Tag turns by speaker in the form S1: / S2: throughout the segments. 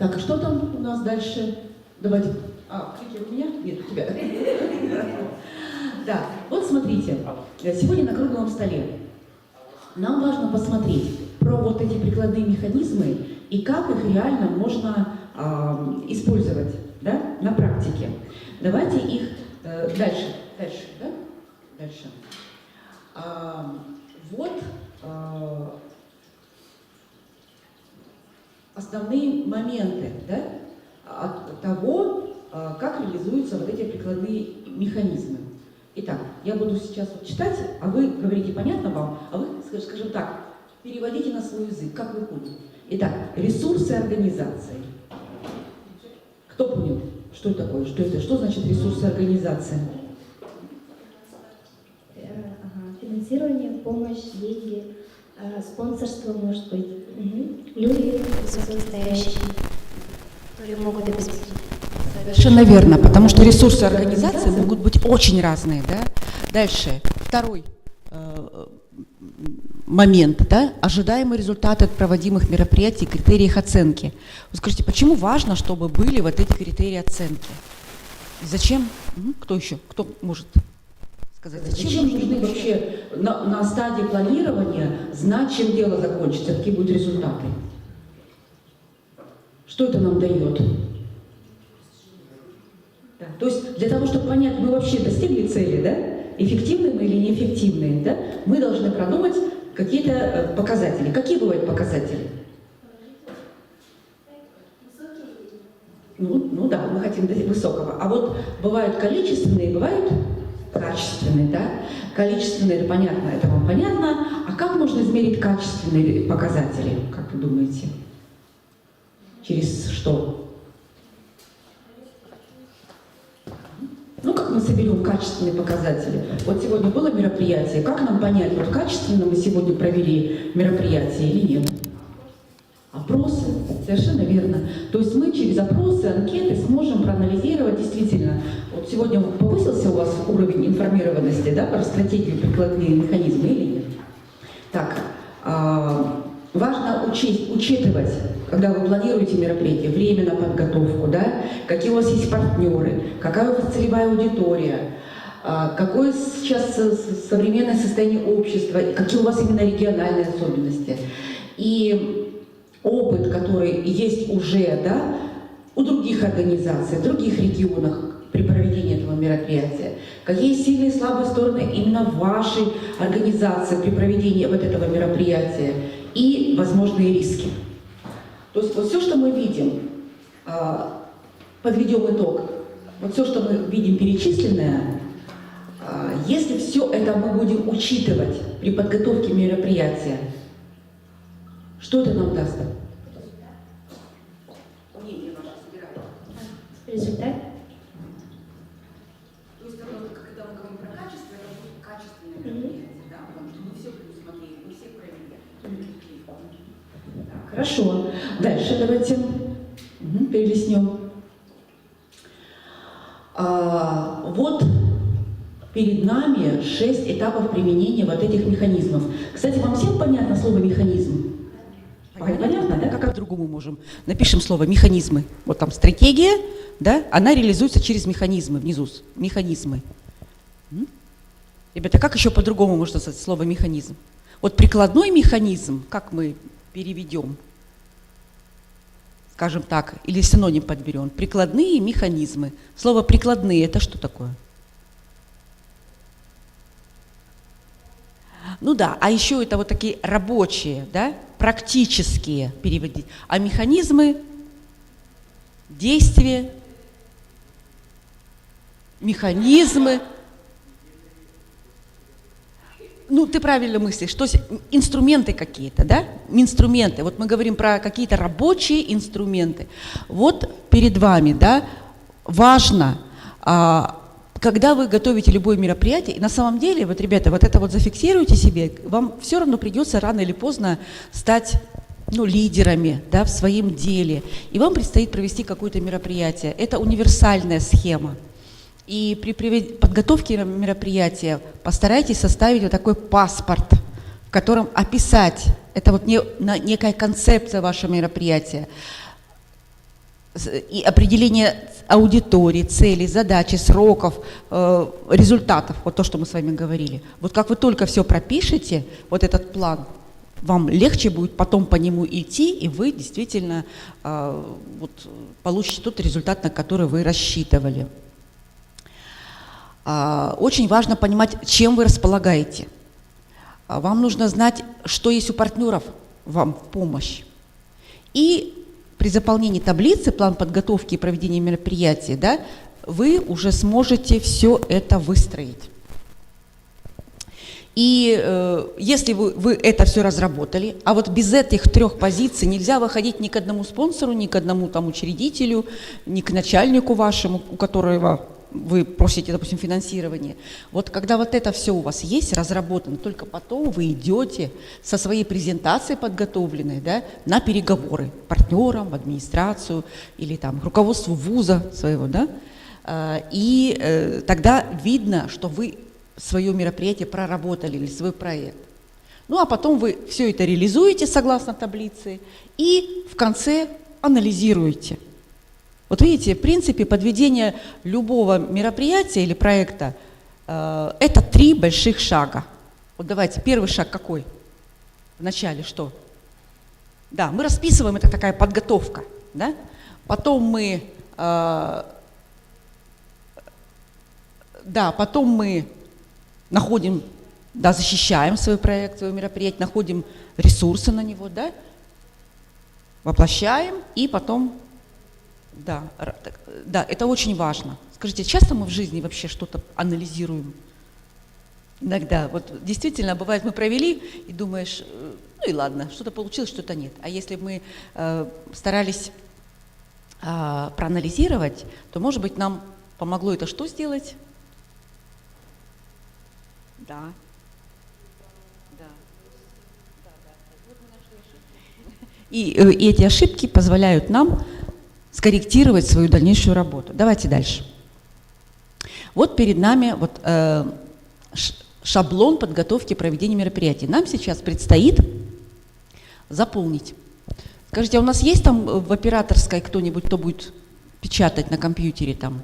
S1: Так, а что там у нас дальше? Давайте. Клики у меня? Нет, у тебя. Да, вот смотрите, сегодня на круглом столе нам важно посмотреть про вот эти прикладные механизмы и как их реально можно использовать, да, на практике. Давайте их дальше, да? Дальше. Вот основные моменты, да, от того, как реализуются вот эти прикладные механизмы. Итак, я буду сейчас вот читать, а вы говорите, понятно вам, а вы, скажем так, переводите на свой язык, как вы поняли. Итак, ресурсы организации. Кто понял, что это такое, что это, что значит ресурсы организации?
S2: Финансирование, помощь, деньги, спонсорство, может быть, люди, состоящие, которые могут обеспечить.
S1: Совершенно верно, потому что ресурсы организации могут быть очень разные, да? Дальше, второй момент, да? Ожидаемые результаты от проводимых мероприятий, критериях оценки. Вы скажите, почему важно, чтобы были вот эти критерии оценки? Зачем? Кто еще? Кто может сказать? Зачем нужны вообще на стадии планирования знать, чем дело закончится, какие будут результаты? Что это нам дает? Да. То есть для того, чтобы понять, мы вообще достигли цели, да? Эффективны мы или неэффективны, да? Мы должны продумать какие-то показатели. Какие бывают показатели? Ну да, мы хотим достичь высокого. А вот бывают количественные, бывают качественные, да? Количественные, это понятно, это вам понятно. А как можно измерить качественные показатели, как вы думаете? Через что? Ну, как мы соберем качественные показатели? Вот сегодня было мероприятие. Как нам понять, вот качественно мы сегодня провели мероприятие или нет? Опросы, совершенно верно. То есть мы через опросы, анкеты сможем проанализировать действительно. Вот сегодня повысился у вас уровень информированности, да, про стратегию, прикладные механизмы или нет? Так, важно учитывать, когда вы планируете мероприятие, время на подготовку, да, какие у вас есть партнеры, какая у вас целевая аудитория, какое сейчас современное состояние общества, какие у вас именно региональные особенности. И опыт, который есть уже, да, у других организаций, в других регионах при проведении этого мероприятия. Какие сильные и слабые стороны именно в вашей организации при проведении вот этого мероприятия и возможные риски. То есть вот все, что мы видим, подведем итог, вот все, что мы видим перечисленное, если все это мы будем учитывать при подготовке мероприятия, что это нам даст?
S2: Результат?
S1: То есть, когда мы говорим про качество, это будет качественное мероприятие, да? Потому что мы все предусмотрели, мы все проверили. Так, хорошо. Дальше давайте перелистнем. Вот перед нами 6 этапов применения вот этих механизмов. Кстати, вам всем понятно слово «механизм»? Понятно, да? Как по-другому можем? Напишем слово «механизмы». Вот там стратегия, да? Она реализуется через механизмы, внизу. Механизмы. Ребята, как еще по-другому можно сказать слово «механизм»? Вот прикладной механизм, как мы переведем? Скажем так, или синоним подберем. Прикладные механизмы. Слово «прикладные» — это что такое? Ну да, а еще это вот такие рабочие, да, практические переводы. А механизмы, действия, механизмы. Ну, ты правильно мыслишь, что инструменты какие-то, да? Инструменты. Вот мы говорим про какие-то рабочие инструменты. Вот перед вами, да, важно, когда вы готовите любое мероприятие, и на самом деле, вот, ребята, вот это вот зафиксируйте себе, вам все равно придется рано или поздно стать, ну, лидерами, да, в своем деле. И вам предстоит провести какое-то мероприятие. Это универсальная схема. И при подготовке мероприятия постарайтесь составить вот такой паспорт, в котором описать, это вот некая концепция вашего мероприятия. и определение аудитории, целей, задачи, сроков, результатов, вот то, что мы с вами говорили. Вот как вы только все пропишете, вот этот план, вам легче будет потом по нему идти, и вы действительно вот, получите тот результат, на который вы рассчитывали. Очень важно понимать, чем вы располагаете. Вам нужно знать, что есть у партнеров вам в помощь. И при заполнении таблицы, план подготовки и проведения мероприятий, да, вы уже сможете все это выстроить. И если вы это все разработали, а вот без этих 3 позиций нельзя выходить ни к одному спонсору, ни к одному там учредителю, ни к начальнику вашему, у которого вы просите, допустим, финансирование. Вот когда вот это все у вас есть, разработано, только потом вы идете со своей презентацией подготовленной, да, на переговоры к партнерам, в администрацию или там к руководству вуза своего, да, и тогда видно, что вы свое мероприятие проработали или свой проект. Ну а потом вы все это реализуете согласно таблице и в конце анализируете. Вот видите, в принципе, подведение любого мероприятия или проекта это 3 больших шага. Вот давайте, первый шаг какой? Вначале что? Да, мы расписываем, это такая подготовка, да? Потом мы, находим, да, защищаем свой проект, свое мероприятие, находим ресурсы на него, да? Воплощаем и потом... Да, это очень важно. Скажите, часто мы в жизни вообще что-то анализируем? Иногда. Вот действительно, бывает, мы провели и думаешь, ну и ладно, что-то получилось, что-то нет. А если мы старались проанализировать, то, может быть, нам помогло это что сделать? Да. И эти ошибки позволяют нам скорректировать свою дальнейшую работу. Давайте дальше. Вот перед нами вот, шаблон подготовки и проведения мероприятий. Нам сейчас предстоит заполнить. Скажите, а у нас есть там в операторской кто-нибудь, кто будет печатать на компьютере там?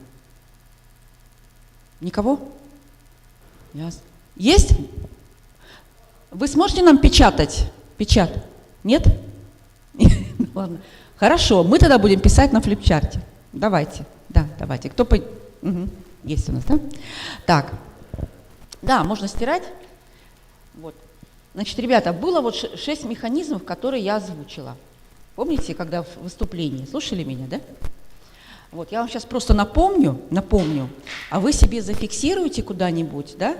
S1: Никого? Ясно. Есть? Вы сможете нам печатать? Нет? Ладно. Хорошо, мы тогда будем писать на флипчарте. Давайте, да, давайте. Угу. Есть у нас, да? Так, да, можно стирать. Вот. Значит, ребята, было вот 6 механизмов, которые я озвучила. Помните, когда в выступлении? Слушали меня, да? Вот, я вам сейчас просто напомню, а вы себе зафиксируете куда-нибудь, да?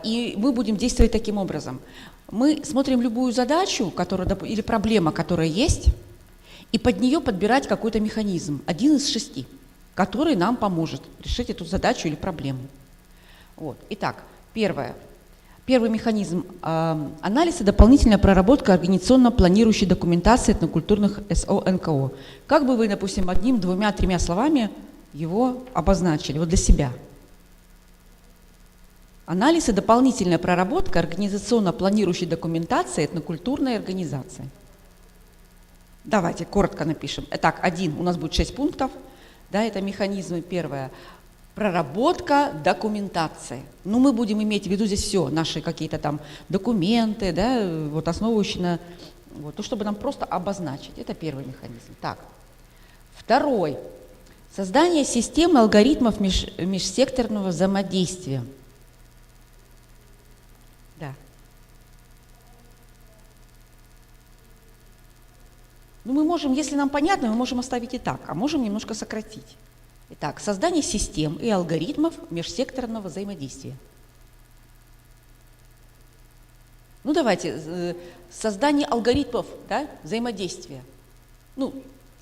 S1: И мы будем действовать таким образом. Мы смотрим любую задачу, или проблема, которая есть, и под нее подбирать какой-то механизм, 1 из 6, который нам поможет решить эту задачу или проблему. Вот. Итак, первый механизм анализ и дополнительная проработка организационно-планирующей документации этнокультурных СО НКО. Как бы вы, допустим, 1, 2, 3 словами его обозначили, вот для себя? Анализ и дополнительная проработка организационно-планирующей документации этнокультурной организации. Давайте коротко напишем. Итак, 1, у нас будет 6 пунктов. Да, это механизмы. Первое. Проработка документации. Ну, мы будем иметь в виду здесь все, наши какие-то там документы, да, вот основывающие на... Вот, то, чтобы нам просто обозначить. Это первый механизм. Так. Второй. Создание системы алгоритмов межсекторного взаимодействия. Да. Ну, мы можем, если нам понятно, мы можем оставить и так, а можем немножко сократить. Итак, создание систем и алгоритмов межсекторного взаимодействия. Ну, давайте, создание алгоритмов, да, взаимодействия. Ну,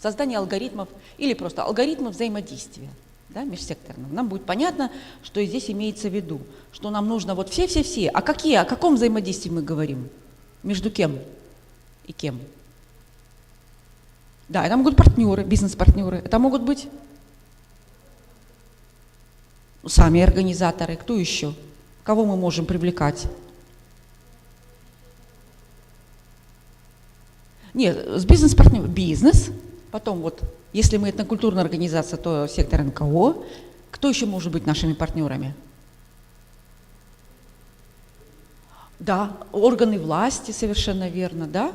S1: создание алгоритмов или просто алгоритмов взаимодействия, да, межсекторного. Нам будет понятно, что здесь имеется в виду, что нам нужно вот все-все-все. А о каком взаимодействии мы говорим? Между кем и кем? Да, это могут быть партнеры, бизнес-партнеры, это могут быть сами организаторы, кто еще? Кого мы можем привлекать? Нет, с бизнес-партнером. Бизнес, Потом вот, если мы этнокультурная организация, то сектор НКО. Кто еще может быть нашими партнерами? Да, органы власти, совершенно верно, да?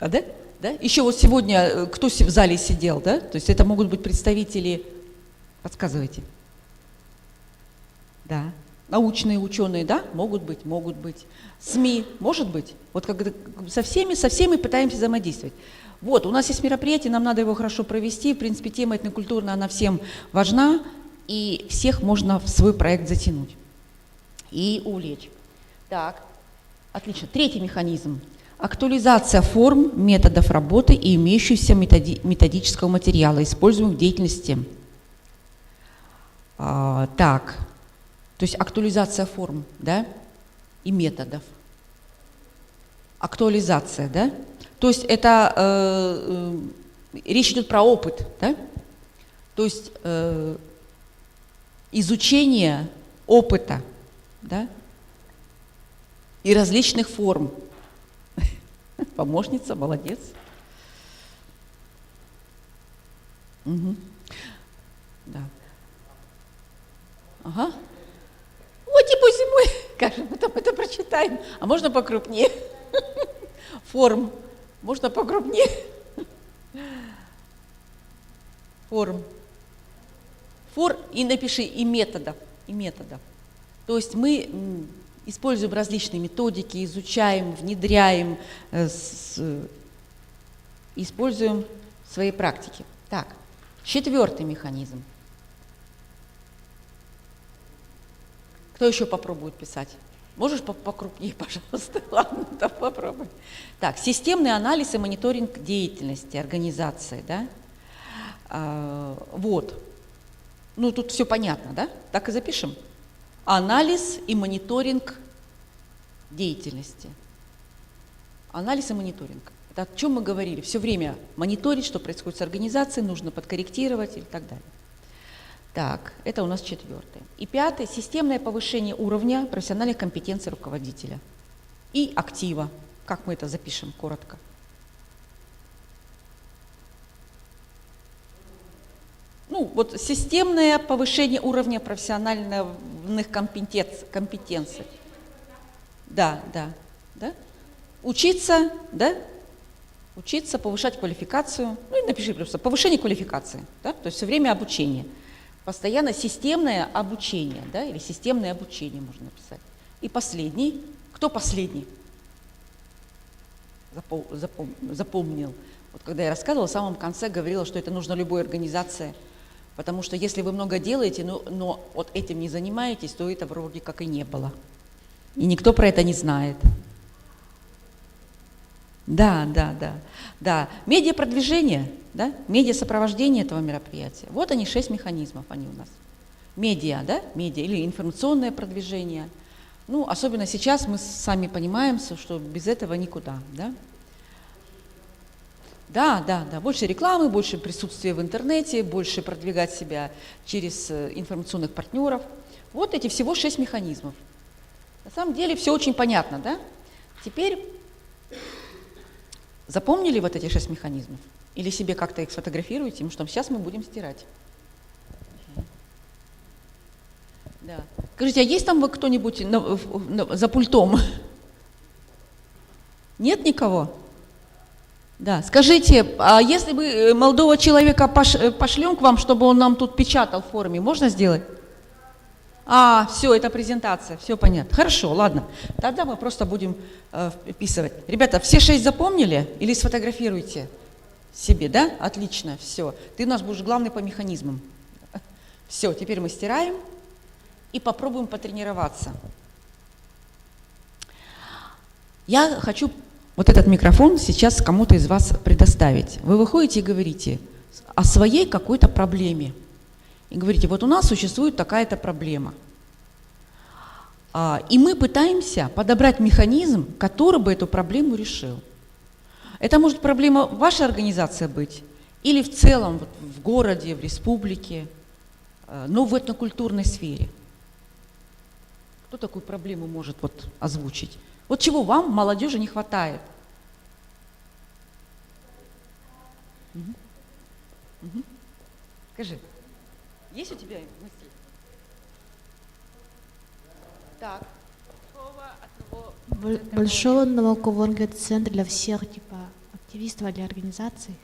S1: А, да? Да? Еще вот сегодня кто в зале сидел, да? То есть это могут быть представители, подсказывайте. Да. Научные ученые, да? Могут быть, могут быть. СМИ, может быть. Вот как со всеми пытаемся взаимодействовать. Вот, у нас есть мероприятие, нам надо его хорошо провести. В принципе, тема этнокультурная, она всем важна, и всех можно в свой проект затянуть и увлечь. Так, отлично. Третий механизм. Актуализация форм, методов работы и имеющегося методического материала, используемого в деятельности. Так, то есть актуализация форм, да, и методов. Актуализация, да? То есть это речь идет про опыт, да? То есть изучение опыта, да? И различных форм. Помощница, молодец. Угу. Да. Ага. Вот типа зимой, как же мы там это прочитаем? А можно покрупнее? Форм. Можно покрупнее? Форм. И напиши и методов. И методов. То есть мы используем различные методики, изучаем, внедряем, используем в своей практике. Так, четвертый механизм. Кто еще попробует писать? Можешь покрупнее, пожалуйста? Ладно, да, попробуй. Так, системный анализ и мониторинг деятельности организации, да? Вот. Ну, тут все понятно, да? Так и запишем. Анализ и мониторинг деятельности. Анализ и мониторинг. Это о чем мы говорили? Все время мониторить, что происходит с организацией, нужно подкорректировать и так далее. Так, это у нас четвертое. И пятое, системное повышение уровня профессиональных компетенций руководителя и актива. Как мы это запишем коротко? Ну, вот системное повышение уровня профессиональных компетенций. Да. Учиться, да? Учиться, повышать квалификацию. Ну, и напиши просто повышение квалификации, да? То есть все время обучение. Постоянно системное обучение, да? Или системное обучение можно написать. И последний. Кто последний? Запомнил. Вот когда я рассказывала, в самом конце говорила, что это нужно любой организации. Потому что если вы много делаете, но вот этим не занимаетесь, то это вроде как и не было. И никто про это не знает. Да. Медиапродвижение, да? Медиасопровождение этого мероприятия. Вот они, 6 механизмов, они у нас. Медиа, да? Медиа или информационное продвижение. Ну, особенно сейчас мы сами понимаем, что без этого никуда, да? Да. Больше рекламы, больше присутствия в интернете, больше продвигать себя через информационных партнеров. Вот эти всего 6 механизмов. На самом деле все очень понятно, да? Теперь запомнили вот эти 6 механизмов? Или себе как-то их сфотографируете? Потому что сейчас мы будем стирать. Да. Скажите, а есть там кто-нибудь за пультом? Нет никого? Да, скажите, а если мы молодого человека пошлем к вам, чтобы он нам тут печатал в форме, можно сделать? Все, это презентация, все понятно. Хорошо, ладно. Тогда мы просто будем вписывать. Ребята, все 6 запомнили или сфотографируйте себе, да? Отлично, все. Ты у нас будешь главный по механизмам. Все, теперь мы стираем и попробуем потренироваться. Я хочу вот этот микрофон сейчас кому-то из вас предоставить. Вы выходите и говорите о своей какой-то проблеме. И говорите, вот у нас существует такая-то проблема. И мы пытаемся подобрать механизм, который бы эту проблему решил. Это может проблема вашей организации быть, или в целом вот, в городе, в республике, но в этнокультурной сфере. Кто такую проблему может вот озвучить? Вот чего вам, молодежи, не хватает?
S3: Мгм. Мгм. Скажи, есть у тебя мысли? Так.
S4: Большого наукового центра для всех типа активистов или организаций.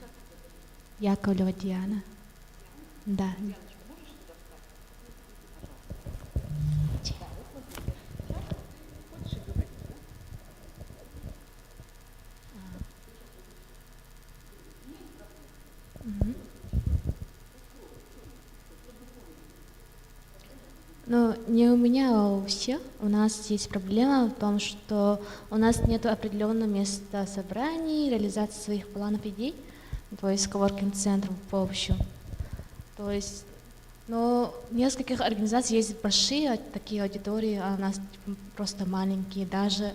S4: Яковлева Диана. Да. Мгм. Но не у меня, а у всех. У нас есть проблема в том, что у нас нет определенного места собраний, реализации своих планов, идей, то есть коворкинг-центров по общему. То есть, но в нескольких организаций есть большие такие аудитории, а у нас типа, просто маленькие. Даже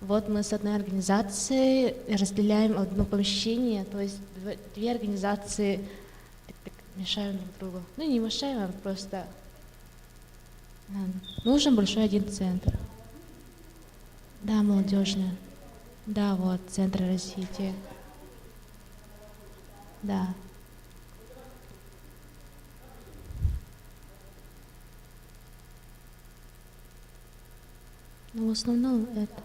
S4: вот мы с одной организацией разделяем одно помещение, то есть две организации так мешаем друг другу. Ну не мешаем, а просто нужен большой один центр. Да, молодежный. Да, вот, центр развития. Да. Но в основном это.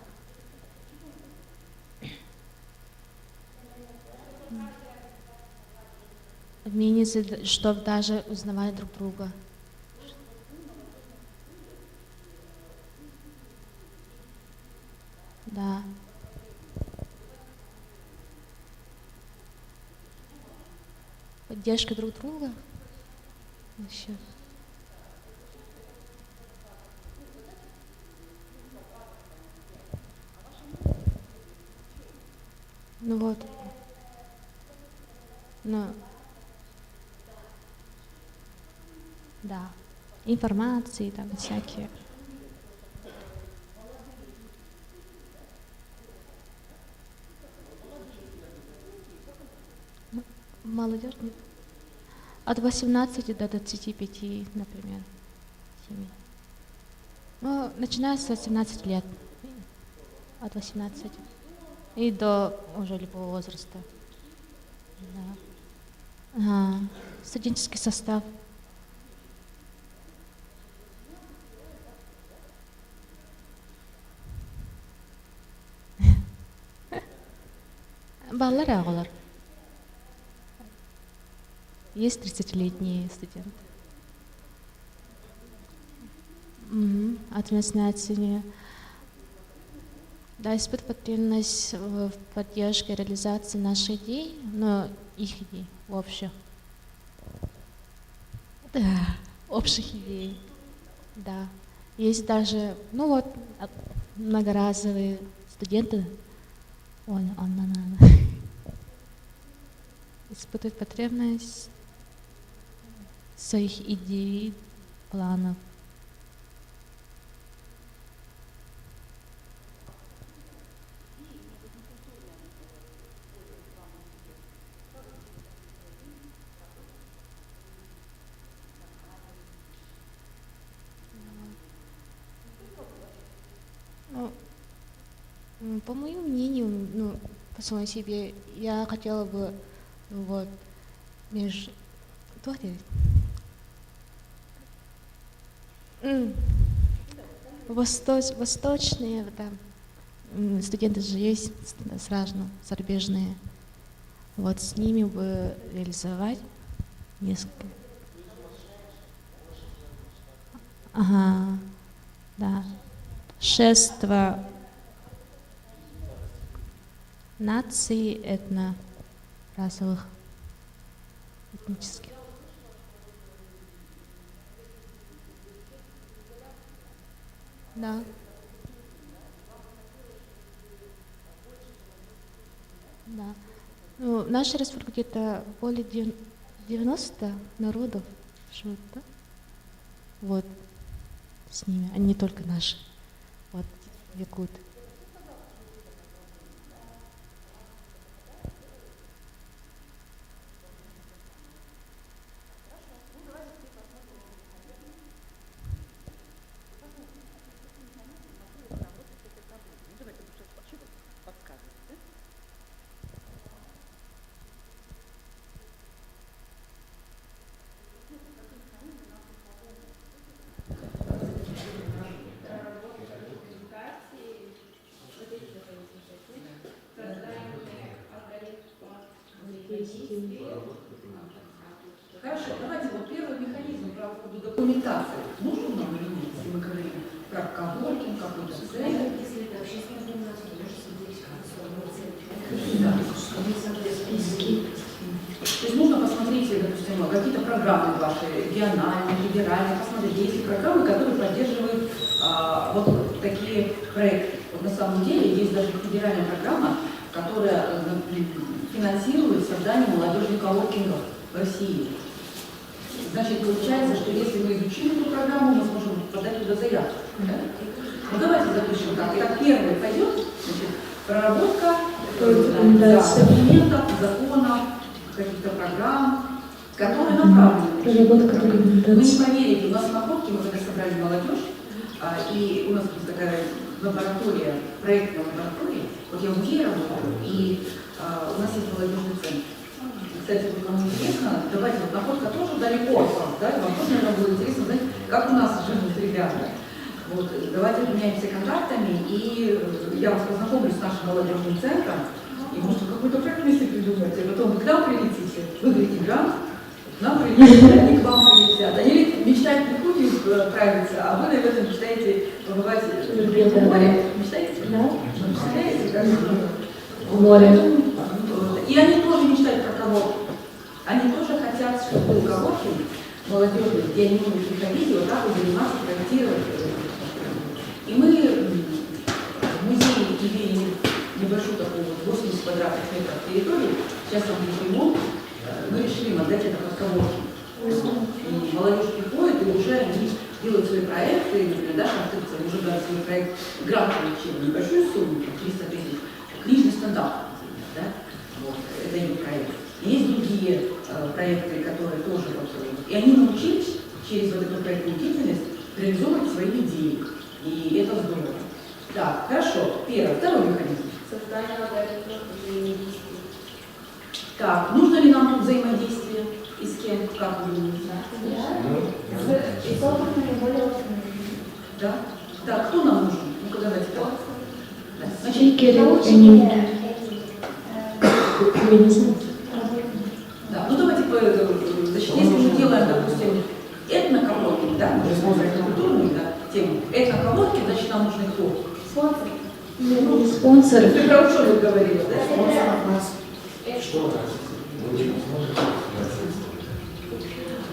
S4: Обмениться, чтобы даже узнавать друг друга. Да. Поддержка друг друга. Еще. Ну вот. Ну, да. Информации там всякие. Молодежь нет. От 18 до 25, например. 7. Ну, начиная с 18 лет. От 18. И до уже любого возраста. Да. Ага. Студенческий состав. Баллар ағалар. Есть 30-летние студенты. Ответственное оценивание. Да, испытывать потребность в поддержке реализации наших идей, но их идей общих. Да, общих идей. Да. Есть даже, ну вот, многоразовые студенты. Ой, испытывать потребность своих идей, планов. Ну, по моему мнению, ну, по самой себе, я хотела бы, вот, между... Восточные, да, студенты же есть сразу зарубежные. Вот с ними бы реализовать несколько. Ага, да. Шество наций этно-расовых, этнических. Да. Да. Ну, в нашей республике где-то более 90 народов живут, да? Вот с ними, а не только наши. Вот якуты.
S1: про коворкинг, какой-то центр.
S5: Если это общественная организация, то может быть
S1: Да.
S2: Списки.
S1: То есть нужно посмотреть, допустим, какие-то программы ваши, региональные, федеральные, посмотреть, есть ли программы, которые поддерживают вот такие проекты. Вот на самом деле есть даже федеральная программа, которая финансирует создание молодежных коворкингов в России. Значит, получается, что если мы изучим эту программу, мы сможем подать туда заявку. Да? Ну давайте запишем так. Итак, первый пойдет, значит, проработка документов, законов, каких-то программ, которые направлены.
S2: Проработка
S1: Вы не
S2: документации.
S1: поверите, у нас на Находке мы когда собрали молодежь, и у нас есть такая лаборатория, проектная лаборатория, вот я в музее работаю, и у нас есть молодежный центр. Кстати, вот кому интересно, давайте, вот Находка тоже далеко от вас, да, и вам тоже, наверное, будет интересно знать, как у нас живут ребята. Вот, давайте обменяемся контактами, и я вас познакомлю с нашим молодежным центром, и может вы какой-то проект вместе придумаете, потом вы к нам прилетите, выиграете грант, к нам прилетите, они к вам прилетят. Они мечтают не в Кубе отправиться, а вы, наверное, мечтаете побывать в море. Мечтаете?
S2: Да.
S1: Представляете, как
S2: Море.
S1: И они тоже мечтают про коворкинг. Они тоже хотят, чтобы был коворкинг молодежный, где они могут приходить и вот так вот заниматься, проектировать. И мы в музее имели небольшую такую вот 80 квадратных метров территории, сейчас там будет ремонт, мы решили им отдать это под коворкинг. И молодежь приходит, и уже они делают свои проекты, например, да, конструкция, они уже дали свой проект, грант получили, небольшую сумму, 300 тысяч, книжный стандарт, да, вот, это их проект. И есть другие проекты, которые тоже вот, и они научились через вот эту проектную деятельность реализовывать свои идеи. И это здорово. Так, хорошо. Первый, второй механизм.
S5: Создание логарифмов взаимодействия.
S1: Так, нужно ли нам тут взаимодействие? И с кем? Как вы думаете?
S2: С опытными, более опытными.
S1: Да? Так, кто нам нужен? Ну-ка, давайте так. Да. Значит,
S2: Спикеры,
S5: Научные
S2: они
S5: эти,
S1: да, ну давайте, значит, если мы делаем, допустим, этноковоркинг, да, мы же смотрим культурную, да, тему, этноковоркинг, значит, нам нужны кто?
S5: спонсор.
S2: спонсоры.
S1: Ты про учебу говорила, да?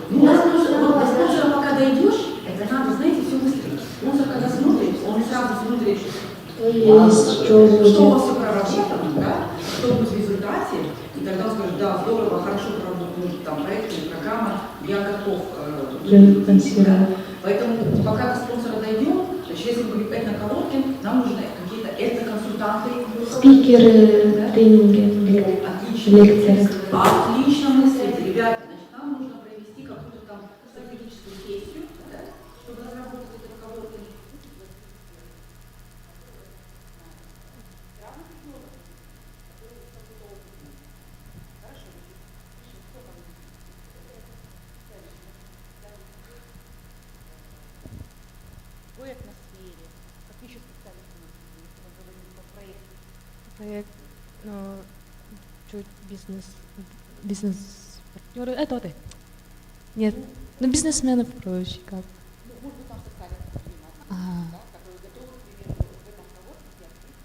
S1: Ну, нас нужно, вот до спонсора пока дойдешь, это надо, знаете, все быстрее. Спонсор, когда смотрит, он сразу смотрит,
S2: Есть,
S1: что у
S2: что
S1: вас все проработано, да, что будет в результате, и тогда он скажет, да, здорово, хорошо проработано, там, проект или программа, я готов.
S2: будет финансировать.
S1: Поэтому пока до спонсора дойдем, значит, если мы говорим этноковоркинг, нам нужны какие-то этноконсультанты.
S2: Спикеры, тренинги,
S1: Отлично.
S2: лекции.
S1: Отлично мыслите, ребята. Значит, нам нужно провести какую-то там стратегическую сессию, да, чтобы разработать этот коворкинг.
S3: По атмосфере. Какие еще специалисты у нас есть, если мы говорим про проект?
S4: Проект, ну, чуть бизнес-партнеры, это вот. Нет, ну бизнесмены проще как.
S3: Ну, может быть, там социальный предприниматель,
S4: Ага.
S3: да, которые готовы, к примеру, в этом коворкинге открыть.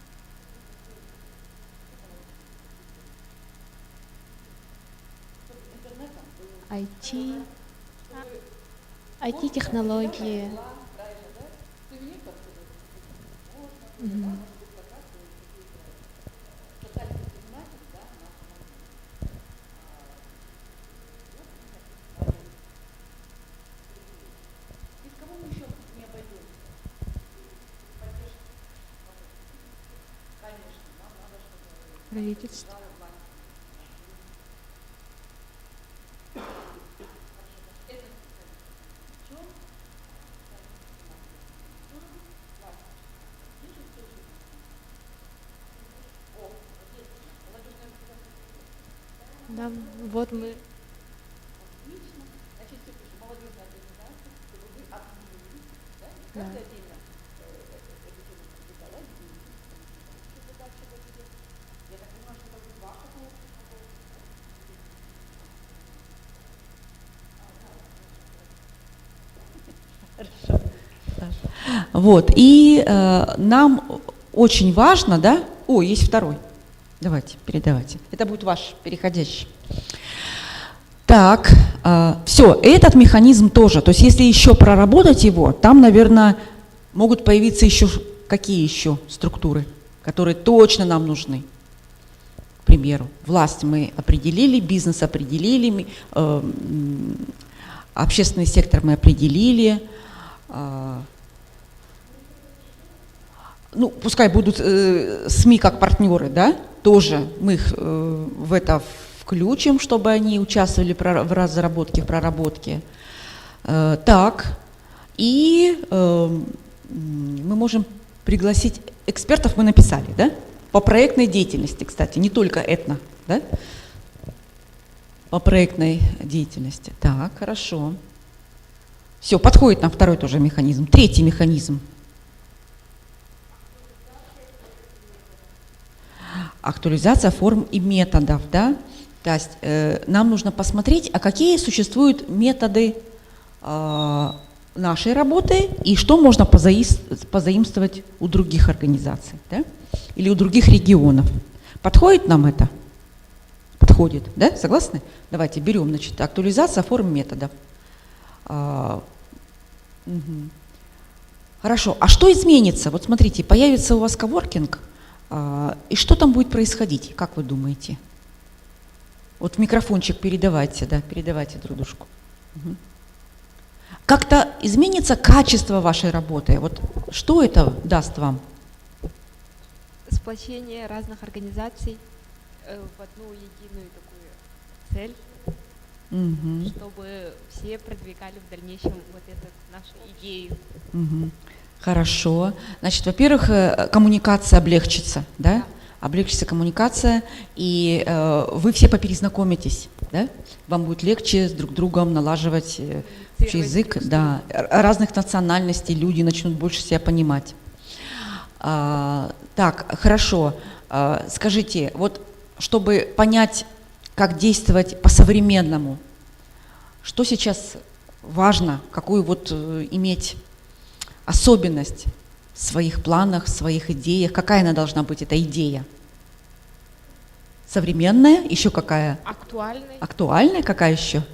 S3: Чтобы интернетом было
S4: IT, IT-технологии.
S3: была, правильно, да? Сувенир подходит. Можно,
S4: Мгм.
S3: да, может быть, как раз вот какие-то социальные предприниматели, да, в нашем из кого мы еще не обойдемся? Поддержка. Конечно, нам надо, чтобы
S4: Правительство.
S3: держава власть. Это специалист. Еще
S4: Да, вот мы.
S3: отлично. Значит, все пишем. Молодежная организация, чтобы вы объединились, да, не
S4: Да.
S3: каждый отдельно эту тему продвигала, объединились. Что задача в этом деле? Я так понимаю, что это будет ваша творческая работа, да? Хорошо. Саша.
S6: Вот, и нам очень важно, да, о, есть второй, давайте, передавайте, это будет ваш переходящий. Так, все, этот механизм тоже, то есть если еще проработать его, там, наверное, могут появиться еще, какие еще структуры, которые точно нам нужны. К примеру, власть мы определили, бизнес определили, общественный сектор мы определили. Ну, пускай будут СМИ как партнеры, да, тоже мы их в это включим, чтобы они участвовали в разработке, в проработке. Так, и мы можем пригласить экспертов, мы написали, да, по проектной деятельности, кстати, не только этно, да, по проектной деятельности. Так, хорошо. Все, подходит нам второй тоже механизм. Третий механизм. Актуализация форм и методов, да. То есть нам нужно посмотреть, а какие существуют методы нашей работы и что можно позаимствовать у других организаций, да? Или у других регионов. Подходит нам это? Подходит, да? Согласны? Давайте берем, значит, актуализация форм методов. Хорошо, а что изменится? Вот смотрите, появится у вас коворкинг, и что там будет происходить, как вы думаете? Вот в микрофончик передавайте, да, передавайте друг дружку. Угу. Как-то изменится качество вашей работы? Вот что это даст вам?
S7: Сплочение разных организаций в одну единую такую цель, чтобы все продвигали в дальнейшем вот эту нашу идею.
S6: Хорошо. Значит, во-первых, коммуникация облегчится, да? Облегчится коммуникация, и вы все поперезнакомитесь, да? Вам будет легче с друг другом налаживать общий язык, да, разных национальностей, люди начнут больше себя понимать. Так, хорошо. Скажите, вот чтобы понять, как действовать по-современному, что сейчас важно, какую вот иметь особенность в своих планах, в своих идеях, какая она должна быть, эта идея? Современная, еще какая?
S7: Актуальная.
S6: Актуальная, какая еще?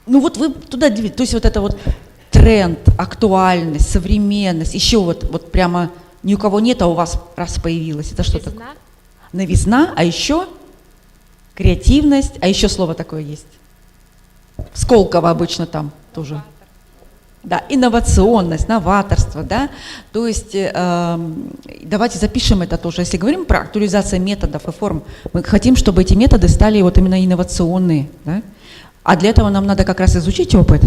S6: Ну вот вы туда двигаетесь, то есть вот это вот тренд, актуальность, современность, еще вот прямо ни у кого нет, а у вас раз появилось. Это что такое? Новизна, а еще креативность, а еще слово такое есть. Сколково обычно там тоже. Да, инновационность, новаторство, да, то есть давайте запишем это тоже. Если говорим про актуализацию методов и форм, мы хотим, чтобы эти методы стали вот именно инновационные, да? А для этого нам надо как раз изучить опыт,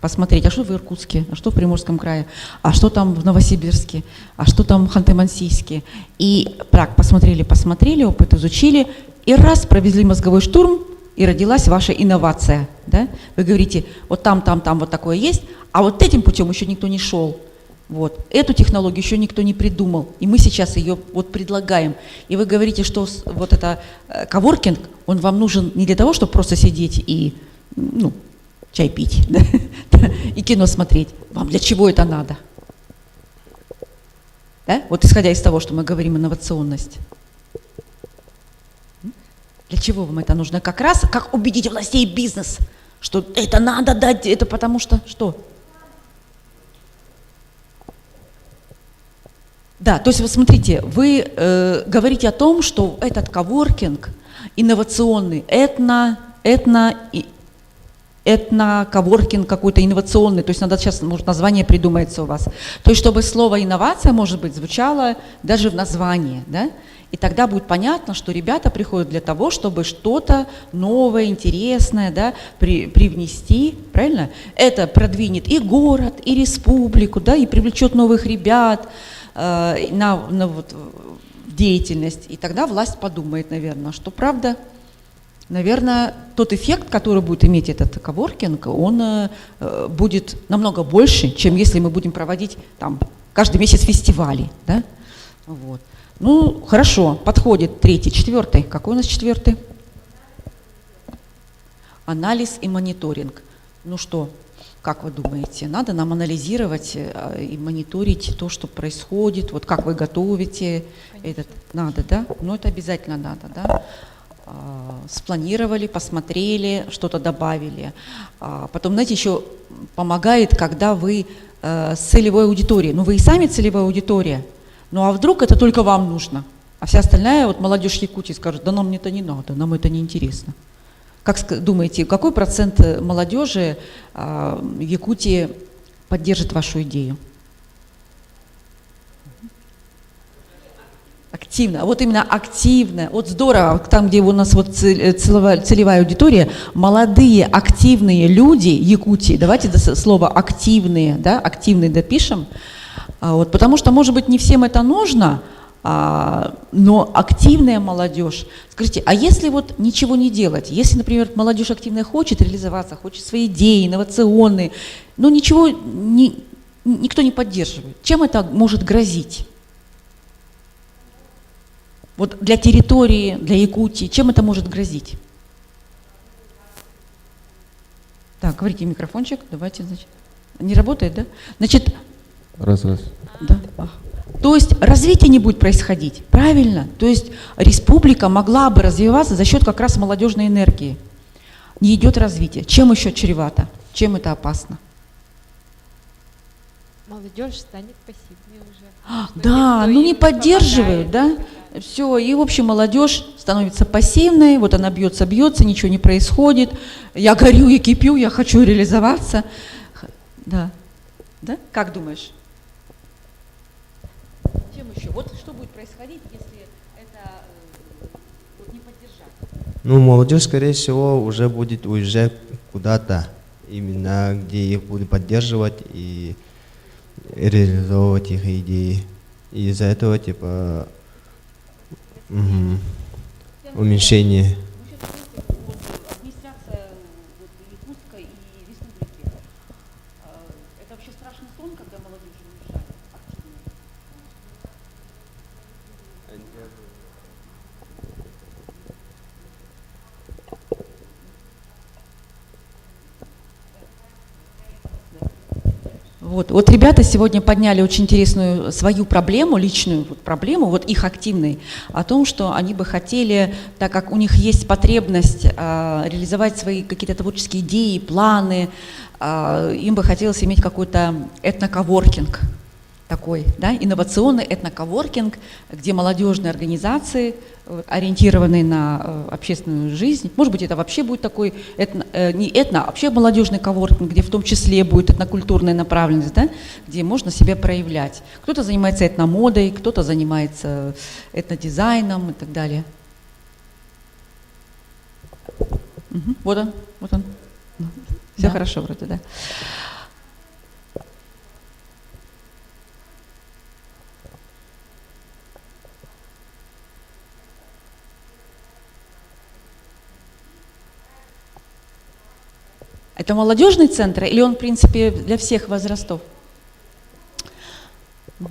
S6: посмотреть, а что в Иркутске, а что в Приморском крае, а что там в Новосибирске, а что там в Ханты-Мансийске. И так, посмотрели, опыт изучили, и раз провезли мозговой штурм, и родилась ваша инновация. Да? Вы говорите, вот там вот такое есть, а вот этим путем еще никто не шел. Вот. Эту технологию еще никто не придумал, и мы сейчас ее вот предлагаем. И вы говорите, что вот это коворкинг, он вам нужен не для того, чтобы просто сидеть и чай пить, да? И кино смотреть. Вам для чего это надо? Да? Вот исходя из того, что мы говорим инновационность. Для чего вам это нужно? Как раз, как убедить властей и бизнес, что это надо дать, это потому что Да, то есть вот смотрите, вы говорите о том, что этот коворкинг инновационный, этно-коворкинг какой-то инновационный, то есть надо сейчас, может, название придумается у вас. То есть чтобы слово инновация, может быть, звучало даже в названии, да? И тогда будет понятно, что ребята приходят для того, чтобы что-то новое, интересное, да, привнести, правильно? Это продвинет и город, и республику, да, и привлечет новых ребят в деятельность. И тогда власть подумает, наверное, что правда, наверное, тот эффект, который будет иметь этот коворкинг, он будет намного больше, чем если мы будем проводить там каждый месяц фестивали, да? Вот. Ну, хорошо, подходит третий, четвертый. Какой у нас четвертый? Анализ и мониторинг. Ну что, Как вы думаете, надо нам анализировать и мониторить то, что происходит? Вот как вы готовите этот? Надо, да? Ну, это обязательно надо, да? Спланировали, посмотрели, что-то добавили. Потом, знаете, еще помогает, когда вы с целевой аудиторией. Ну, вы и сами целевая аудитория. Ну, а вдруг это только вам нужно? А вся остальная, вот молодежь Якутии скажет, да нам это не надо, нам это не интересно. Как думаете, какой процент молодежи в Якутии поддержит вашу идею? Активно, вот именно активно, вот здорово, там, где у нас вот целевая аудитория, молодые, активные люди Якутии, давайте слово активные, да, активные допишем, вот, потому что, может быть, не всем это нужно, но активная молодежь. Скажите, а если вот ничего не делать, если, например, молодежь активная хочет реализоваться, хочет свои идеи, инновационные, но ничего никто не поддерживает, чем это может грозить? Вот для территории, для Якутии, чем это может грозить? Так, говорите микрофончик, давайте, значит. Не работает, да? Значит,
S8: Раз.
S6: да. То есть развитие не будет происходить, правильно? То есть республика могла бы развиваться за счет как раз молодежной энергии. Не идет развитие. Чем еще чревато? Чем это опасно?
S7: Молодежь станет пассивнее уже.
S6: Да, ну не поддерживают, да? Все, и в общем молодежь становится пассивной, вот она бьется, ничего не происходит. Я горю, я кипю, я хочу реализоваться. Да. Да? Как думаешь? Чем еще? Вот что будет происходить, если это вот не поддержать?
S9: Ну, молодежь, скорее всего, уже будет уезжать куда-то, именно где их будут поддерживать и реализовывать их идеи. И из-за этого, типа, уменьшение.
S6: Администрация Якутска и республики. Это вообще страшный сон, когда молодежь уезжает активно? Вот ребята сегодня подняли очень интересную свою проблему, личную проблему, вот их активной, о том, что они бы хотели, так как у них есть потребность реализовать свои какие-то творческие идеи, планы, им бы хотелось иметь какой-то этноковоркинг такой, да, инновационный этноковоркинг, где молодежные организации, ориентированные на общественную жизнь, может быть, это вообще будет такой, а вообще молодежный коворкинг, где в том числе будет этнокультурная направленность, да, где можно себя проявлять. Кто-то занимается этномодой, кто-то занимается этнодизайном и так далее. Вот он. Все да. Хорошо вроде, да. Это молодежный центр или он, в принципе, для всех возрастов? Да.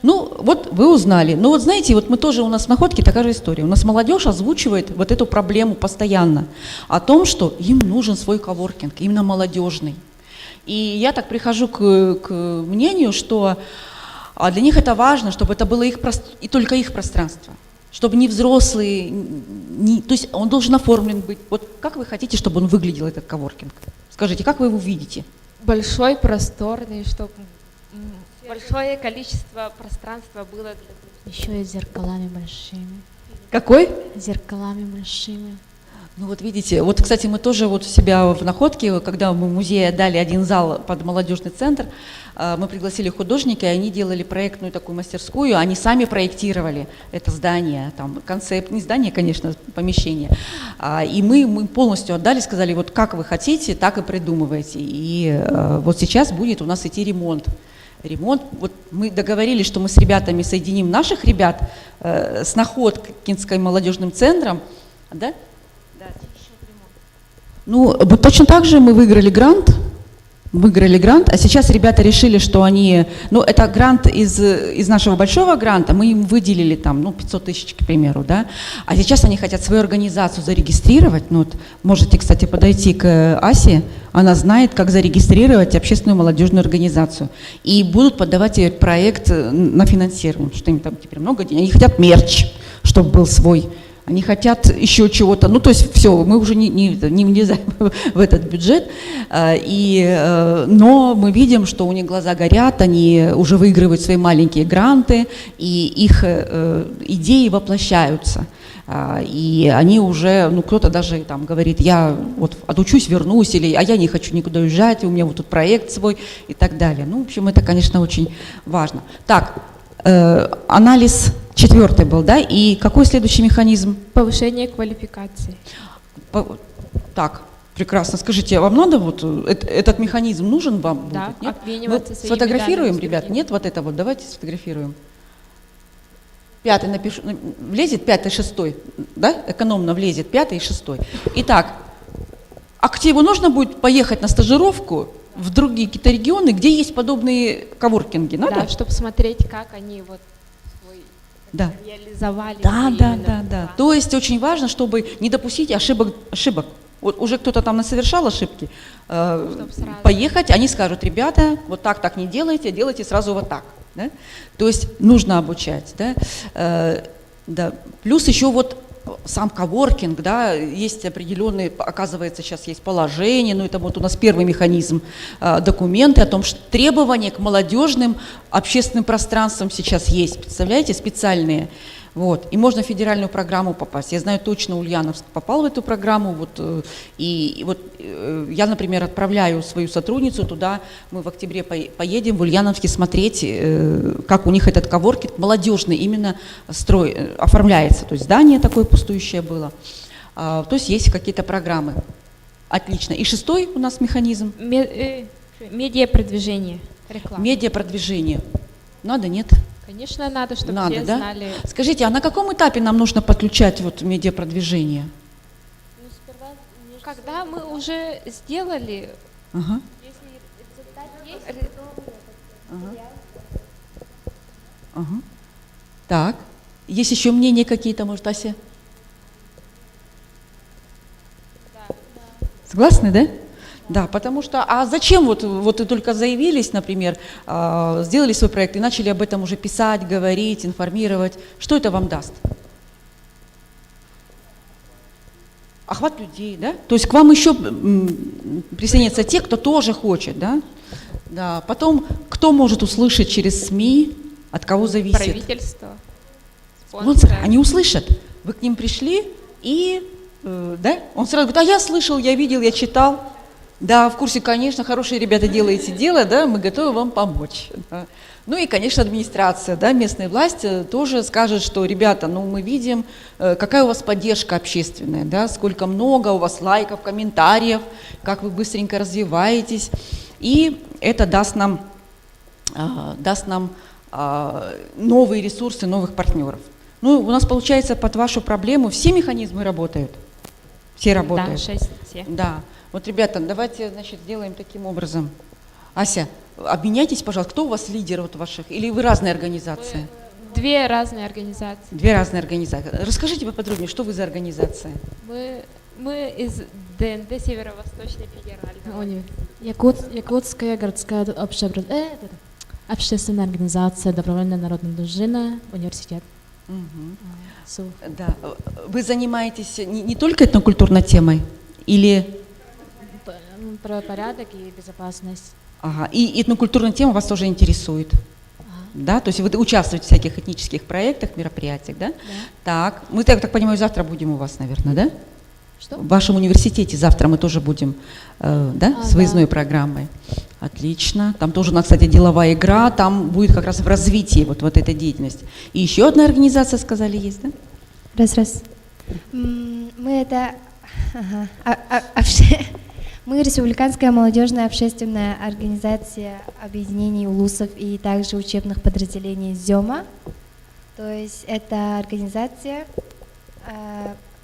S6: Ну, вот вы узнали. Ну, вот знаете, вот мы тоже, у нас в Находке такая же история. У нас молодежь озвучивает вот эту проблему постоянно. О том, что им нужен свой коворкинг, именно молодежный. И я так прихожу к мнению, что для них это важно, чтобы это было их и только их пространство. Чтобы не взрослые, то есть он должен оформлен быть. Вот как вы хотите, чтобы он выглядел, этот коворкинг? Скажите, как вы его видите?
S7: Большой, просторный, чтобы большое количество пространства было для...
S4: Еще и зеркалами большими.
S6: Какой?
S4: Зеркалами большими.
S6: Ну вот видите, вот, кстати, мы тоже вот у себя в Находке, когда мы в музее отдали один зал под молодежный центр, мы пригласили художника, и они делали проектную такую мастерскую, они сами проектировали это здание, там концепт, не здание, конечно, помещение. И мы полностью отдали, сказали, вот как вы хотите, так и придумывайте. И вот сейчас будет у нас идти ремонт. Вот мы договорились, что мы с ребятами соединим наших ребят с Находкинским молодежным центром, да? Ну, точно так же мы выиграли грант выиграли грант, а сейчас ребята решили, что они, ну, это грант из нашего большого гранта, мы им выделили там, ну, 500 тысяч, к примеру, да, а сейчас они хотят свою организацию зарегистрировать, ну, вот, можете, кстати, подойти к Асе, она знает, как зарегистрировать общественную молодежную организацию, и будут подавать ей проект на финансирование, потому что им там теперь много денег, они хотят мерч, чтобы был свой. Они хотят еще чего-то, ну то есть все, мы уже не влезаем в этот бюджет, но мы видим, что у них глаза горят, они уже выигрывают свои маленькие гранты, и их идеи воплощаются. И они уже, ну кто-то даже там говорит, я вот отучусь, вернусь, или а я не хочу никуда уезжать, у меня вот тут проект свой и так далее. Ну, в общем, это, конечно, очень важно. Так, анализ 4 был, да? И какой следующий механизм?
S7: Повышение квалификации.
S6: Так, прекрасно. Скажите, а вам надо вот этот механизм нужен вам?
S7: Да,
S6: будет, нет?
S7: обмениваться
S6: Мы
S7: своими
S6: сфотографируем,
S7: данными,
S6: ребят? Нет, вот это вот, давайте сфотографируем. 5 напишу, влезет 5, 6, да? Экономно влезет 5 и 6. Итак, активу нужно будет поехать на стажировку в другие какие-то регионы, где есть подобные коворкинги, надо?
S7: Да, чтобы смотреть, как они вот свой
S6: Да.
S7: реализовали.
S6: Да,
S7: свои
S6: да,
S7: именно
S6: да, да.
S7: планы.
S6: То есть очень важно, чтобы не допустить ошибок. Вот уже кто-то там совершал ошибки,
S7: Чтоб сразу.
S6: поехать, они скажут, ребята, вот так не делайте, делайте сразу вот так. Да? То есть нужно обучать. Да? Да. Плюс еще вот сам коворкинг, да, есть определенные, оказывается, сейчас есть положение, но это вот у нас первый механизм, документы о том, что требования к молодежным общественным пространствам сейчас есть, представляете, специальные. Вот. И можно в федеральную программу попасть. Я знаю точно, Ульяновск попал в эту программу. Вот, и вот я, например, отправляю свою сотрудницу туда. Мы в октябре поедем в Ульяновске смотреть, как у них этот коворкинг молодежный именно оформляется. То есть здание такое пустующее было. То есть есть какие-то программы. Отлично. И 6 у нас механизм.
S7: Медиапродвижение, реклама.
S6: Медиапродвижение. Надо, нет?
S7: Конечно, надо, чтобы
S6: Надо,
S7: все
S6: да?
S7: знали.
S6: Скажите, а на каком этапе нам нужно подключать вот медиапродвижение?
S7: Когда мы уже сделали,
S6: Ага.
S7: если результат есть,
S6: Ага. Так. Есть еще мнения какие-то, может, Ася? Согласны, да? Да, потому что, а зачем вот вы только заявились, например, сделали свой проект и начали об этом уже писать, говорить, информировать, что это вам даст? Охват людей, да? То есть к вам еще присоединятся те, кто тоже хочет, да? Да. Потом, кто может услышать через СМИ, от кого зависит?
S7: правительство,
S6: Вот,
S7: спонсоры.
S6: они услышат. Вы к ним пришли и, да? Он сразу говорит, а я слышал, я видел, я читал. Да, в курсе, конечно, хорошие ребята, делаете дело, да, мы готовы вам помочь. Да. Ну и, конечно, администрация, да, местная власть тоже скажет, что, ребята, ну мы видим, какая у вас поддержка общественная, да, сколько много у вас лайков, комментариев, как вы быстренько развиваетесь. И это даст нам новые ресурсы, новых партнеров. Ну, у нас, получается, под вашу проблему все механизмы работают? Все работают?
S7: Да, 6 все.
S6: Да. Вот, ребята, давайте, значит, сделаем таким образом. Ася, обменяйтесь, пожалуйста, кто у вас лидер вот ваших, или вы разные организации?
S7: Две разные организации.
S6: Две разные организации. Расскажите поподробнее, что вы за организация?
S7: Мы из ДНД Северо-Восточный федеральный
S2: университет. Якутская городская общественная организация «Добровольная народная дружина», университет.
S6: Угу. Да. Вы занимаетесь не только этнокультурной темой, или...
S2: Про порядок и безопасность.
S6: Ага. И этнокультурная тема вас тоже интересует? Да, то есть вы участвуете в всяких этнических проектах, мероприятиях, да?
S2: Да.
S6: Так, мы, так понимаю, завтра будем у вас, наверное, да?
S2: Что?
S6: В вашем университете завтра мы тоже будем, да, с выездной
S2: да.
S6: программой. Отлично. Там тоже у нас, кстати, деловая игра, там будет как раз в развитии вот эта деятельность. И еще одна организация, сказали, есть, да?
S8: Раз. Мы это... Мы Республиканская молодежная общественная организация объединений улусов и также учебных подразделений ЗЕМа. То есть эта организация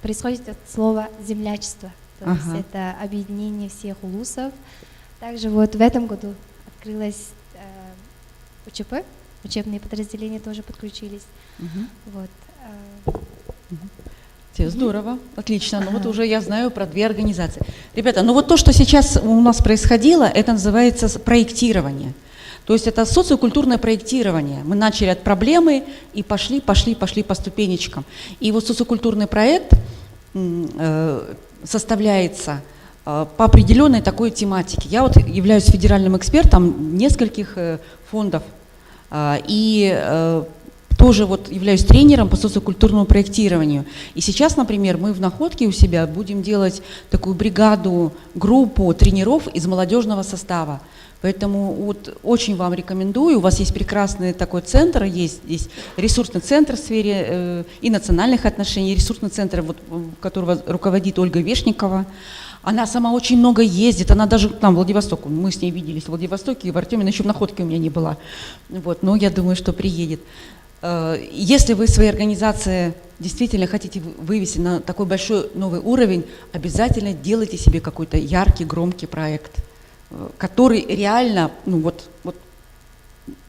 S8: происходит от слова «землячество». То есть это объединение всех улусов. Также вот в этом году открылась УЧП, учебные подразделения тоже подключились.
S6: Мгм.
S8: Вот.
S6: Здорово, отлично. Ну вот уже я знаю про 2 организации. Ребята, ну вот то, что сейчас у нас происходило, это называется проектирование. То есть это социокультурное проектирование. Мы начали от проблемы и пошли по ступенечкам. И вот социокультурный проект составляется по определенной такой тематике. Я вот являюсь федеральным экспертом нескольких фондов и тоже вот являюсь тренером по социокультурному проектированию. И сейчас, например, мы в Находке у себя будем делать такую бригаду, группу тренеров из молодежного состава. Поэтому вот очень вам рекомендую. У вас есть прекрасный такой центр, есть здесь ресурсный центр в сфере и национальных отношений, ресурсный центр, вот, которого руководит Ольга Вешникова. Она сама очень много ездит, она даже там в Владивосток, мы с ней виделись в Владивостоке, и в Артеме, но еще в Находке у меня не была. Вот, но я думаю, что приедет. Если вы своей организации действительно хотите вывести на такой большой новый уровень, обязательно делайте себе какой-то яркий, громкий проект, который реально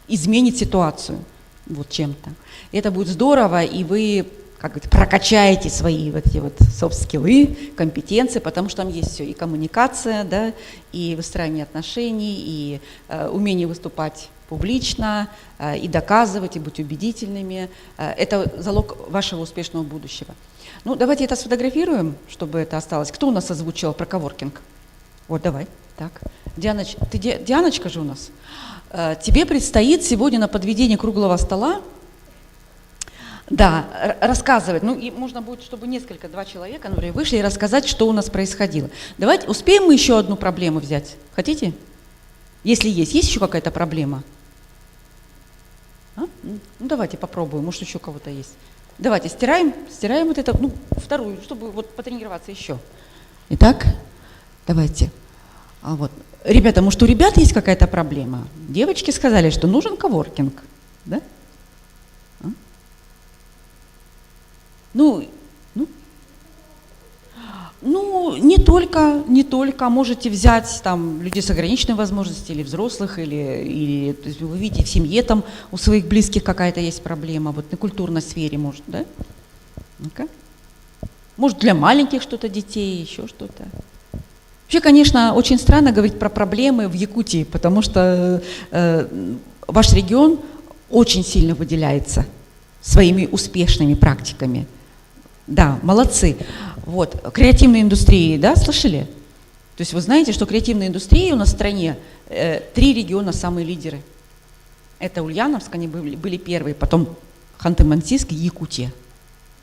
S6: изменит ситуацию вот чем-то. Это будет здорово, и вы прокачаете свои вот эти вот софт-скиллы, компетенции, потому что там есть все, и коммуникация, да, и выстраивание отношений, и умение выступать публично, и доказывать, и быть убедительными. Это залог вашего успешного будущего. Ну, давайте это сфотографируем, чтобы это осталось. Кто у нас озвучил про коворкинг? Вот, давай. Так. Дианочка же у нас. Тебе предстоит сегодня на подведении круглого стола, да, рассказывать. Ну, и можно будет, чтобы 2 человека, например, вышли и рассказать, что у нас происходило. Давайте, успеем мы еще одну проблему взять? Хотите? Если есть еще какая-то проблема? Ну, давайте попробуем, может, еще у кого-то есть. Давайте, стираем вот это, вторую, чтобы вот потренироваться еще. Итак, давайте. Вот. Ребята, может, у ребят есть какая-то проблема? Девочки сказали, что нужен коворкинг, да? Не только. Можете взять там людей с ограниченной возможностью, или взрослых, или то есть вы видите, в семье там у своих близких какая-то есть проблема, вот на культурной сфере, может, да? Ну-ка. Может, для маленьких что-то детей, еще что-то. Вообще, конечно, очень странно говорить про проблемы в Якутии, потому что ваш регион очень сильно выделяется своими успешными практиками. Да, молодцы. Вот, креативные индустрии, да, слышали? То есть вы знаете, что креативные индустрии у нас в стране 3 региона самые лидеры. Это Ульяновск, они были первые, потом Ханты-Мансийск и Якутия.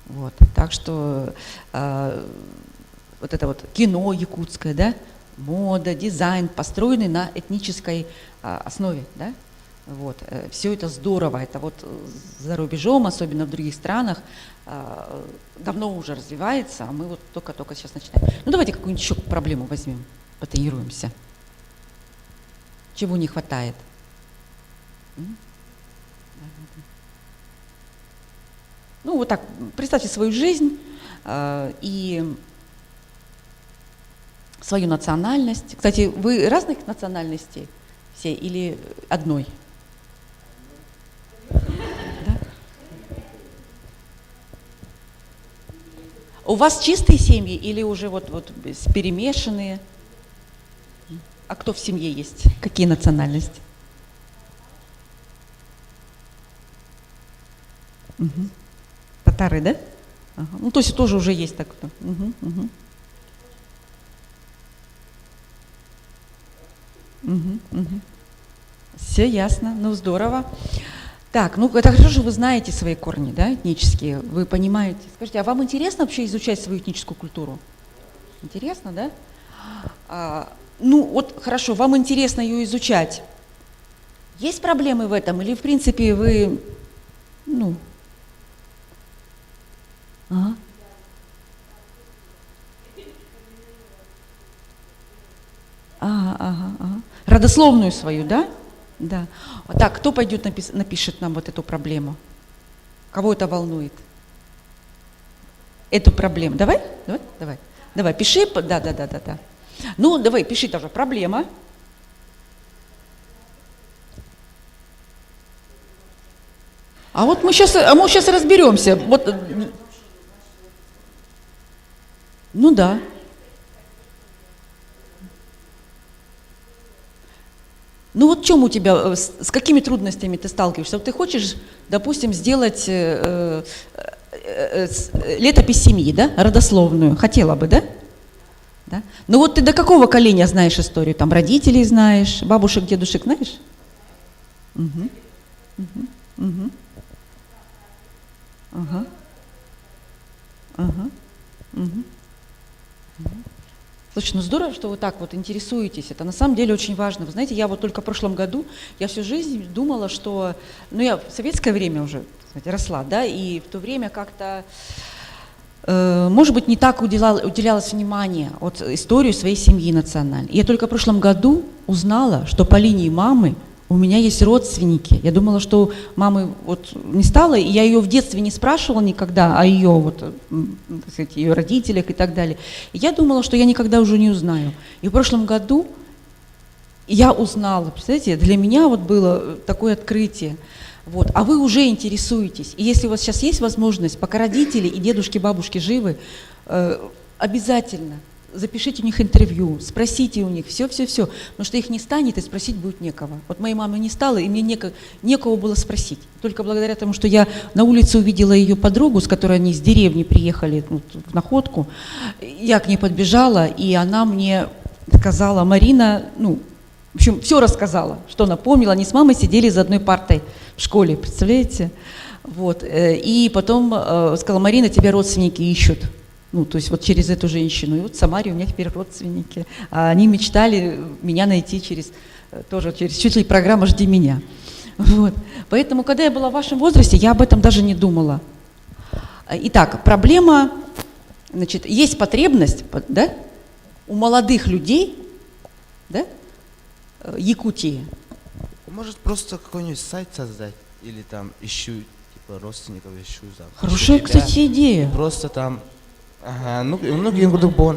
S6: Вот, так что вот это вот кино якутское, да, мода, дизайн, построенный на этнической основе, да. Вот, все это здорово, это вот за рубежом, особенно в других странах, давно уже развивается, а мы вот только сейчас начинаем. Ну давайте какую-нибудь еще проблему возьмем, потренируемся. Чего не хватает? Ну вот так, представьте свою жизнь и свою национальность. Кстати, вы разных национальностей все или одной? Да? У вас чистые семьи или уже вот перемешанные? А кто в семье есть? Какие национальности? Угу. Татары, да? Ага. Ну, то есть тоже уже есть так. Угу, угу. Угу, угу. Все ясно, ну здорово. Так, ну это хорошо, что вы знаете свои корни, да, этнические, вы понимаете. Скажите, а вам интересно вообще изучать свою этническую культуру? Интересно, да? Ну вот хорошо, вам интересно ее изучать. Есть проблемы в этом или в принципе вы, ну... Ага. Ага. Родословную свою, да? Да. Так, кто пойдет напишет нам вот эту проблему? Кого это волнует? Эту проблему. Давай, пиши. Да. Ну, давай, пиши тоже. Проблема. А вот мы сейчас разберемся. Вот, ну да. Ну вот в чем у тебя, с какими трудностями ты сталкиваешься? Вот ты хочешь, допустим, сделать летопись семьи, да, родословную, хотела бы, да? Да? Ну вот ты до какого коления знаешь историю? Там родителей знаешь, бабушек, дедушек знаешь? Угу. Угу. Угу. Ага. Ага. Угу. Слушай, ну здорово, что вы так вот интересуетесь. Это на самом деле очень важно. Вы знаете, я вот только в прошлом году, я всю жизнь думала, что, ну я в советское время уже, знаете, росла, да, и в то время как-то, может быть, не так уделялось внимание от истории своей семьи национальной. Я только в прошлом году узнала, что по линии мамы у меня есть родственники. Я думала, что мамы вот не стало, и я ее в детстве не спрашивала никогда о ее, вот, так сказать, ее родителях и так далее. И я думала, что я никогда уже не узнаю. И в прошлом году я узнала, представляете, для меня вот было такое открытие. Вот. А вы уже интересуетесь. И если у вас сейчас есть возможность, пока родители и дедушки, бабушки живы, обязательно запишите у них интервью, спросите у них все-все-все, потому что их не станет, и спросить будет некого. Вот моей мамы не стало, и мне некого было спросить. Только благодаря тому, что я на улице увидела ее подругу, с которой они из деревни приехали в Находку, я к ней подбежала, и она мне сказала: Марина, ну, в общем, все рассказала, что она помнила. Они с мамой сидели за одной партой в школе, представляете? Вот. И потом сказала: Марина, тебя родственники ищут. Ну, то есть вот через эту женщину. И вот в Самаре у меня теперь родственники. А они мечтали меня найти через чуть ли программа «Жди меня». Вот. Поэтому, когда я была в вашем возрасте, я об этом даже не думала. Итак, проблема, значит, есть потребность, да, у молодых людей, да, Якутии.
S10: Может просто какой-нибудь сайт создать или там ищу, типа родственников ищу.
S6: Хорошая, кстати, идея.
S10: Просто там. Ага, ну,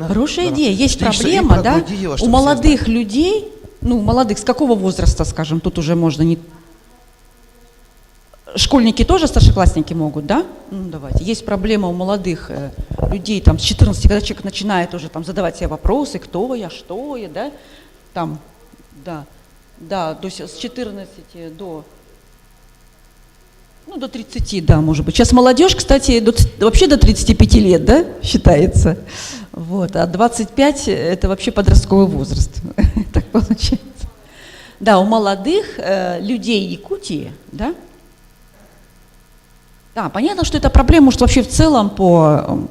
S6: хорошая идея. Есть проблема, да, у молодых людей, ну, молодых, с какого возраста, скажем, тут уже можно не... Школьники тоже, старшеклассники могут, да? Ну, давайте. Есть проблема у молодых людей, там, с 14, когда человек начинает уже там задавать себе вопросы, кто я, что я, да? Там, да, то есть с 14 до... Ну, до 30, да, может быть. Сейчас молодежь, кстати, вообще до 35 лет, да, считается. Вот. А 25 – это вообще подростковый возраст. Так получается. Да, у молодых людей Якутии, да. Да, понятно, что это проблема, может, вообще в целом по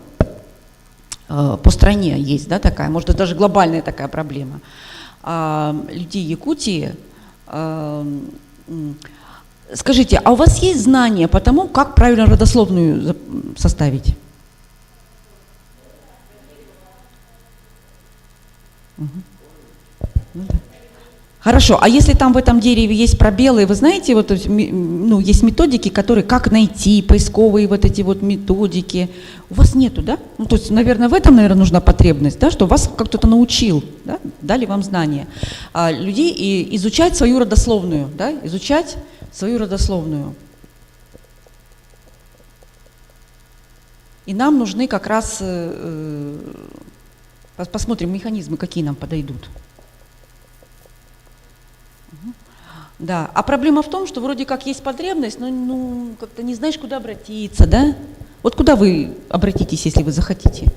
S6: стране есть, да, такая, может, даже глобальная такая проблема. Людей Якутии… Скажите, а у вас есть знания по тому, как правильно родословную составить? Угу. Ну, да. Хорошо, а если там в этом дереве есть пробелы, вы знаете, вот, ну, есть методики, которые, как найти, поисковые вот эти вот методики, у вас нету, да? Ну, то есть, наверное, в этом, нужна потребность, да, что вас кто-то научил, да, дали вам знания. Людей и изучать свою родословную, да, изучать свою родословную. И нам нужны как раз, посмотрим механизмы, какие нам подойдут. Да, а проблема в том, что вроде как есть потребность, но ну, как-то не знаешь, куда обратиться, да? Вот куда вы обратитесь, если вы захотите?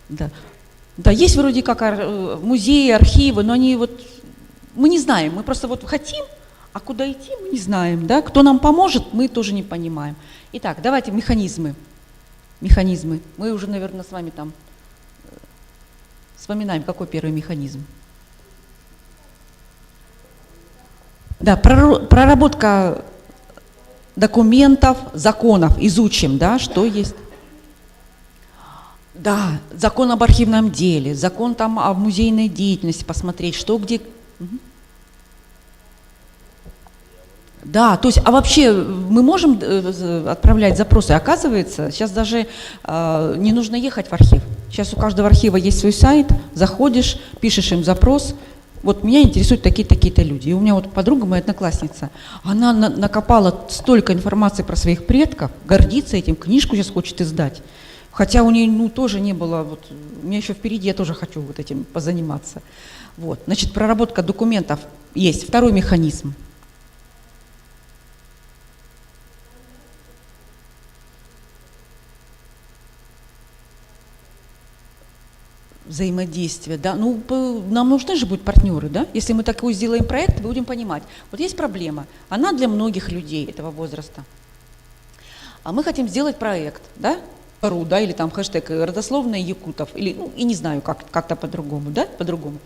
S6: Да. Да, есть вроде как музеи, архивы, но они вот, мы не знаем, мы просто вот хотим, а куда идти мы не знаем, да, кто нам поможет, мы тоже не понимаем. Итак, давайте механизмы. Мы уже, наверное, с вами там вспоминаем, какой первый механизм. Да, проработка документов, законов, изучим, да, что есть. Да, закон об архивном деле, закон там о музейной деятельности, посмотреть, что где. Угу. Да, то есть, а вообще мы можем отправлять запросы? Оказывается, сейчас даже не нужно ехать в архив. Сейчас у каждого архива есть свой сайт, заходишь, пишешь им запрос, вот меня интересуют такие-то люди. И у меня вот подруга, моя одноклассница, она накопала столько информации про своих предков, гордится этим, книжку сейчас хочет издать. Хотя у нее, ну, тоже не было, вот, у меня еще впереди, я тоже хочу вот этим позаниматься. Вот, значит, проработка документов есть. Второй механизм. Взаимодействие, да, ну, нам нужны же будут партнеры, да, если мы такой сделаем проект, будем понимать, вот есть проблема, она для многих людей этого возраста, а мы хотим сделать проект, да, да, или там хэштег родословная якутов, или, ну, и не знаю, как-то по-другому, да, по-другому.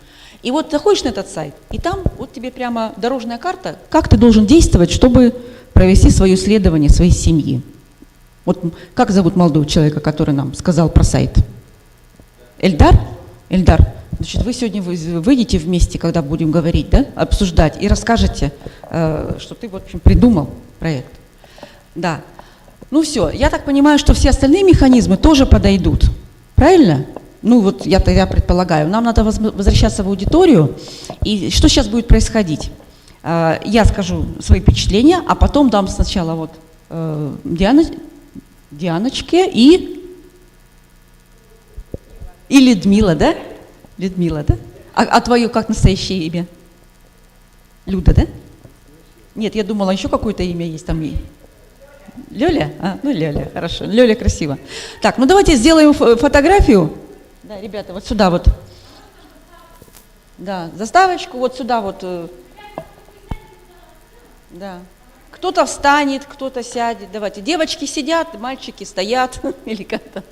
S6: И вот заходишь на этот сайт, и там вот тебе прямо дорожная карта, как ты должен действовать, чтобы провести свое исследование своей семьи. Вот как зовут молодого человека, который нам сказал про сайт? Эльдар? Эльдар, значит, вы сегодня выйдете вместе, когда будем говорить, да, обсуждать, и расскажете, что ты, в общем, придумал проект. Да. Ну все, я так понимаю, что все остальные механизмы тоже подойдут. Правильно? Ну вот я предполагаю. Нам надо возвращаться в аудиторию. И что сейчас будет происходить? Я скажу свои впечатления, а потом дам сначала вот Дианочке и Людмила, да? Людмила, да? А твое как настоящее имя? Люда, да? Нет, я думала, еще какое-то имя есть там. Лёля? Ну Лёля, хорошо. Лёля красиво. Так, ну давайте сделаем фотографию. Да, ребята, вот сюда вот. Да, заставочку вот сюда вот. Да. Кто-то встанет, кто-то сядет. Давайте. Девочки сидят, мальчики стоят. Или как-то.